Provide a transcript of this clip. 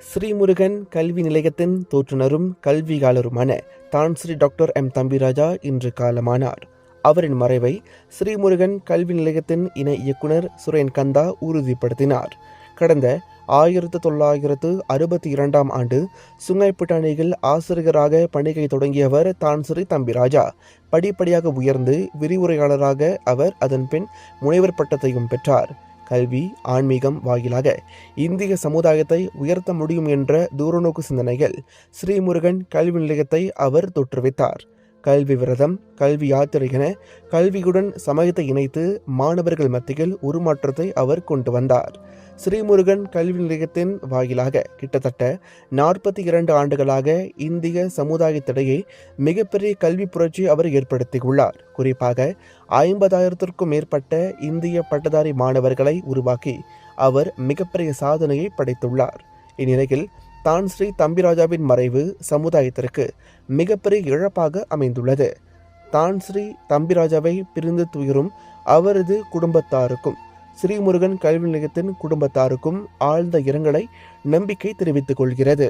ஸ்ரீமுருகன் கல்வி நிலையத்தின் தோற்றுநரும் கல்வியாளருமான தான் ஸ்ரீ டாக்டர் எம் தம்பிராஜா இன்று காலமானார். அவரின் மறைவை ஸ்ரீமுருகன் கல்வி நிலையத்தின் இணை இயக்குனர் சுரேன் கந்தா உறுதிப்படுத்தினார். கடந்த 1962 ஆண்டு சுங்கைப்பட்டாணியில் ஆசிரியராக பணியை தொடங்கியவர் தான் ஸ்ரீ தம்பிராஜா. படிப்படியாக உயர்ந்து விரிவுரையாளராக அவர் அதன்பின் முனைவர் பட்டத்தையும் பெற்றார். கல்வி, ஆன்மீகம் வாயிலாக இந்திய சமுதாயத்தை உயர்த்த முடியும் என்ற தூரநோக்கு சிந்தனையில் ஸ்ரீமுருகன் கல்வி நிலையத்தை அவர் தோற்றுவித்தார். கல்வி விரதம், கல்வி யாத்திரை என கல்வியுடன் சமயத்தை இணைத்து மாணவர்கள் மத்தியில் உருமாற்றத்தை அவர் கொண்டு வந்தார். ஸ்ரீமுருகன் கல்வி நிலையத்தின் வாயிலாக கிட்டத்தட்ட 42 ஆண்டுகளாக இந்திய சமுதாயத்திடையே மிகப்பெரிய கல்வி புரட்சி அவர் ஏற்படுத்தியுள்ளார். குறிப்பாக 50,000க்கும் மேற்பட்ட இந்திய பட்டதாரி மாணவர்களை உருவாக்கி அவர் மிகப்பெரிய சாதனையை படைத்துள்ளார். இந்நிலையில் தான் ஸ்ரீ தம்பிராஜாவின் மறைவு சமுதாயத்திற்கு மிகப்பெரிய இழப்பாக அமைந்துள்ளது. தான் ஸ்ரீ தம்பிராஜாவை பிரிந்து துயரும் அவரது குடும்பத்தாருக்கும் ஸ்ரீமுருகன் கல்வி நிலையத்தின் குடும்பத்தாருக்கும் ஆழ்ந்த இரங்கலை நம்பிக்கை தெரிவித்துக் கொள்கிறது.